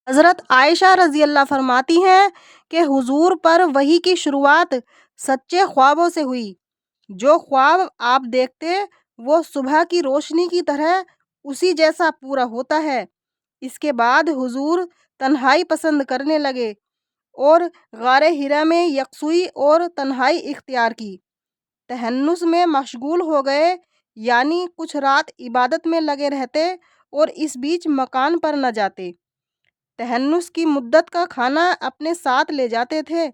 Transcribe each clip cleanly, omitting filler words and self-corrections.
حضرت عائشہ رضی اللہ فرماتی ہیں کہ حضور پر وحی کی شروعات سچے خوابوں سے ہوئی۔ جو خواب آپ دیکھتے وہ صبح کی روشنی کی طرح اسی جیسا پورا ہوتا ہے۔ اس کے بعد حضور تنہائی پسند کرنے لگے اور غار ہرا میں یکسوئی اور تنہائی اختیار کی۔ تہنس میں مشغول ہو گئے، یعنی کچھ رات عبادت میں لگے رہتے اور اس بیچ مکان پر نہ جاتے۔ تہنس کی مدت کا کھانا اپنے ساتھ لے جاتے تھے۔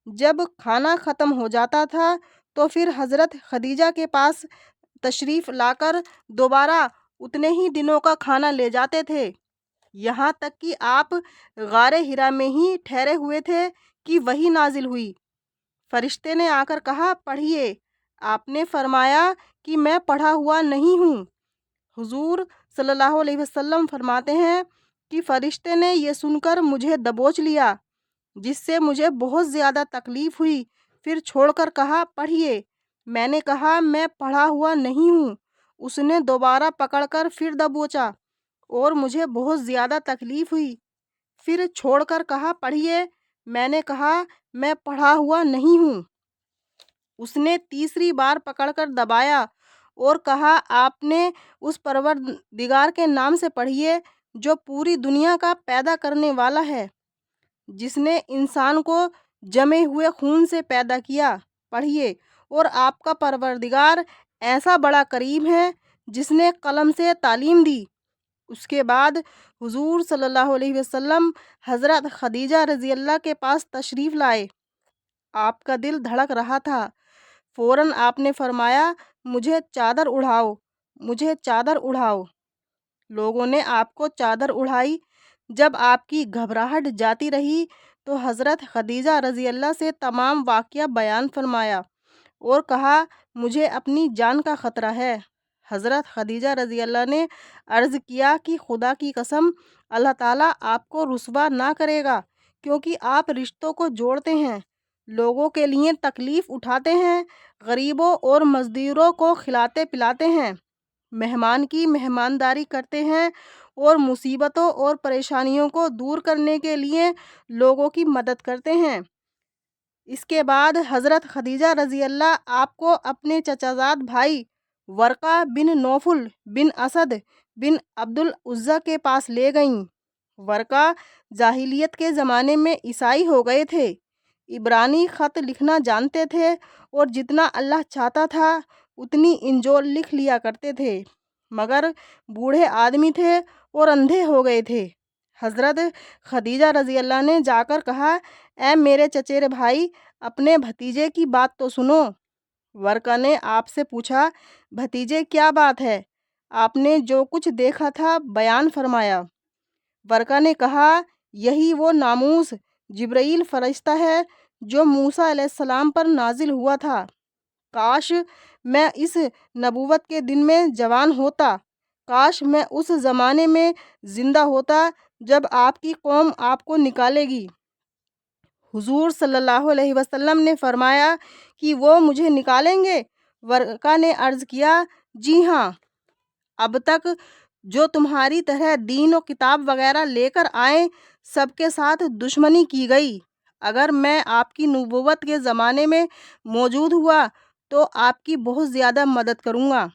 جب کھانا ختم ہو جاتا تھا تو پھر حضرت خدیجہ کے پاس تشریف لا کر دوبارہ اتنے ہی دنوں کا کھانا لے جاتے تھے، یہاں تک کہ آپ غار ہرا میں ہی ٹھہرے ہوئے تھے کہ وحی نازل ہوئی۔ فرشتے نے آ کر کہا، پڑھیے۔ آپ نے فرمایا کہ میں پڑھا ہوا نہیں ہوں۔ حضور صلی اللہ علیہ وسلم فرماتے ہیں کہ فرشتے نے یہ سن کر مجھے دبوچ لیا، جس سے مجھے بہت زیادہ تکلیف ہوئی، پھر چھوڑ کر کہا، پڑھیے۔ میں نے کہا، میں پڑھا ہوا نہیں ہوں۔ اس نے دوبارہ پکڑ کر پھر دبوچا اور مجھے بہت زیادہ تکلیف ہوئی، پھر چھوڑ کر کہا، پڑھیے۔ میں نے کہا، میں پڑھا ہوا نہیں ہوں۔ اس نے تیسری بار پکڑ کر دبایا اور کہا، آپ نے اس پروردگار کے نام سے پڑھیے جو پوری دنیا کا پیدا کرنے والا ہے، جس نے انسان کو جمے ہوئے خون سے پیدا کیا، پڑھیے۔ اور آپ کا پروردگار ایسا بڑا کریم ہے جس نے قلم سے تعلیم دی۔ اس کے بعد حضور صلی اللہ علیہ وسلم حضرت خدیجہ رضی اللہ کے پاس تشریف لائے۔ آپ کا دل دھڑک رہا تھا۔ فوراً آپ نے فرمایا، مجھے چادر اڑھاؤ، مجھے چادر اڑھاؤ۔ لوگوں نے آپ کو چادر اڑھائی۔ جب آپ کی گھبراہٹ جاتی رہی تو حضرت خدیجہ رضی اللہ سے تمام واقعہ بیان فرمایا اور کہا، مجھے اپنی جان کا خطرہ ہے۔ حضرت خدیجہ رضی اللہ نے عرض کیا کہ خدا کی قسم، اللہ تعالیٰ آپ کو رسوا نہ کرے گا، کیونکہ آپ رشتوں کو جوڑتے ہیں، لوگوں کے لیے تکلیف اٹھاتے ہیں، غریبوں اور مزدوروں کو کھلاتے پلاتے ہیں، مہمان کی مہمانداری کرتے ہیں اور مصیبتوں اور پریشانیوں کو دور کرنے کے لیے لوگوں کی مدد کرتے ہیں۔ اس کے بعد حضرت خدیجہ رضی اللہ آپ کو اپنے چچا زاد بھائی ورقہ بن نوفل بن اسد بن عبد العزیٰ کے پاس لے گئیں۔ ورقہ جاہلیت کے زمانے میں عیسائی ہو گئے تھے، عبرانی خط لکھنا جانتے تھے اور جتنا اللہ چاہتا تھا اتنی انجیل لکھ لیا کرتے تھے، مگر بوڑھے آدمی تھے اور اندھے ہو گئے تھے۔ حضرت خدیجہ رضی اللہ نے جا کر کہا، اے میرے چچیرے بھائی، اپنے بھتیجے کی بات تو سنو۔ ورقہ نے آپ سے پوچھا، بھتیجے کیا بات ہے؟ آپ نے جو کچھ دیکھا تھا بیان فرمایا۔ ورقہ نے کہا، یہی وہ ناموس جبرائیل فرشتہ ہے جو موسیٰ علیہ السلام پر نازل ہوا تھا۔ کاش میں اس نبوت کے دن میں جوان ہوتا، کاش میں اس زمانے میں زندہ ہوتا جب آپ کی قوم آپ کو نکالے گی۔ حضور صلی اللہ علیہ وسلم نے فرمایا کہ وہ مجھے نکالیں گے؟ ورقہ نے عرض کیا، جی ہاں، اب تک جو تمہاری طرح دین و کتاب وغیرہ لے کر آئے سب کے ساتھ دشمنی کی گئی۔ اگر میں آپ کی نبوت کے زمانے میں موجود ہوا تو آپ کی بہت زیادہ مدد کروں گا۔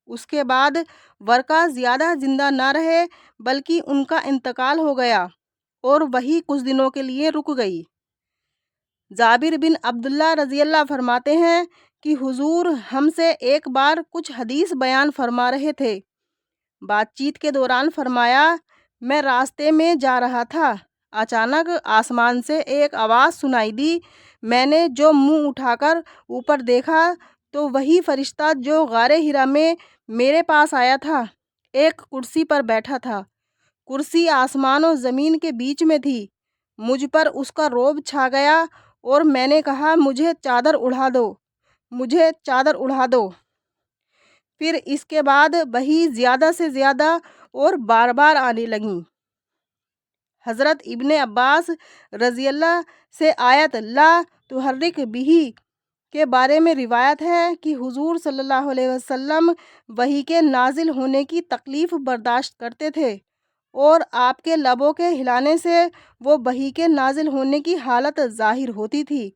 اس کے بعد ورقہ زیادہ زندہ نہ رہے بلکہ ان کا انتقال ہو گیا اور وہی کچھ دنوں کے لیے رک گئی۔ جابر بن عبداللہ رضی اللہ فرماتے ہیں کہ حضور ہم سے ایک بار کچھ حدیث بیان فرما رہے تھے۔ بات چیت کے دوران فرمایا، میں راستے میں جا رہا تھا، اچانک آسمان سے ایک آواز سنائی دی۔ میں نے جو منہ اٹھا کر اوپر دیکھا تو وہی فرشتہ جو غار ہرا میں میرے پاس آیا تھا ایک کرسی پر بیٹھا تھا۔ کرسی آسمان و زمین کے بیچ میں تھی۔ مجھ پر اس کا رعب چھا گیا اور میں نے کہا، مجھے چادر اڑھا دو، مجھے چادر اڑھا دو۔ پھر اس کے بعد وحی زیادہ سے زیادہ اور بار بار آنے لگیں۔ حضرت ابن عباس رضی اللہ سے آیت لا تحرک بہ کے بارے میں روایت ہے کہ حضور صلی اللہ علیہ وسلم وحی کے نازل ہونے کی تکلیف برداشت کرتے تھے اور آپ کے لبوں کے ہلانے سے وہ وحی کے نازل ہونے کی حالت ظاہر ہوتی تھی۔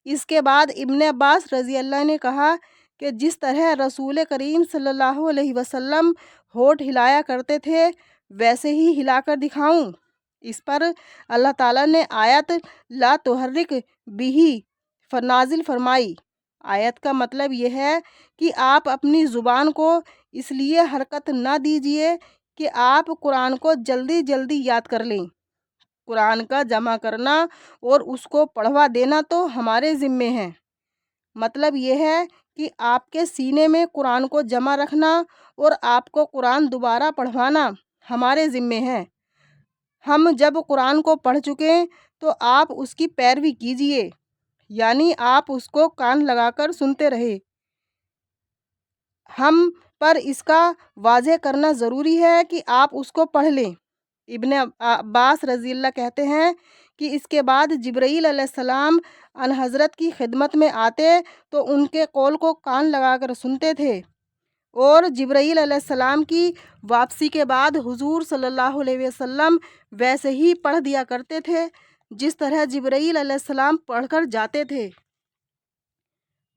اس کے بعد ابن عباس رضی اللہ نے کہا کہ جس طرح رسول کریم صلی اللہ علیہ وسلم ہونٹ ہلایا کرتے تھے ویسے ہی ہلا کر دکھاؤں؟ اس پر اللہ تعالیٰ نے آیت لا تحرک بہ نازل فرمائی۔ آیت کا مطلب یہ ہے کہ آپ اپنی زبان کو اس لیے حرکت نہ دیجیے کہ آپ قرآن کو جلدی جلدی یاد کر لیں۔ قرآن کا جمع کرنا اور اس کو پڑھوا دینا تو ہمارے ذمے ہے۔ مطلب یہ ہے کہ آپ کے سینے میں قرآن کو جمع رکھنا اور آپ کو قرآن دوبارہ پڑھوانا ہمارے ذمے ہے۔ ہم جب قرآن کو پڑھ چکیں تو آپ اس کی پیروی کیجیے، یعنی آپ اس کو کان لگا کر سنتے رہے۔ ہم پر اس کا واضح کرنا ضروری ہے کہ آپ اس کو پڑھ لیں۔ ابن عباس رضی اللہ کہتے ہیں کہ اس کے بعد جبرائیل علیہ السلام ان حضرت کی خدمت میں آتے تو ان کے قول کو کان لگا کر سنتے تھے، اور جبرائیل علیہ السلام کی واپسی کے بعد حضور صلی اللہ علیہ وسلم ویسے ہی پڑھ دیا کرتے تھے جس طرح جبرائیل علیہ السلام پڑھ کر جاتے تھے۔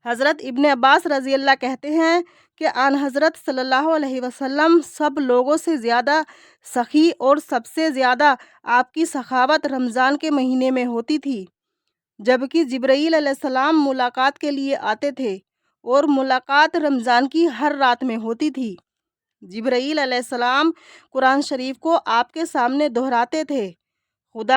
حضرت ابن عباس رضی اللہ کہتے ہیں کہ آن حضرت صلی اللہ علیہ وسلم سب لوگوں سے زیادہ سخی اور سب سے زیادہ آپ کی سخاوت رمضان کے مہینے میں ہوتی تھی، جبکہ جبرائیل علیہ السلام ملاقات کے لیے آتے تھے اور ملاقات رمضان کی ہر رات میں ہوتی تھی۔ جبرائیل علیہ السلام قرآن شریف کو آپ کے سامنے دہراتے تھے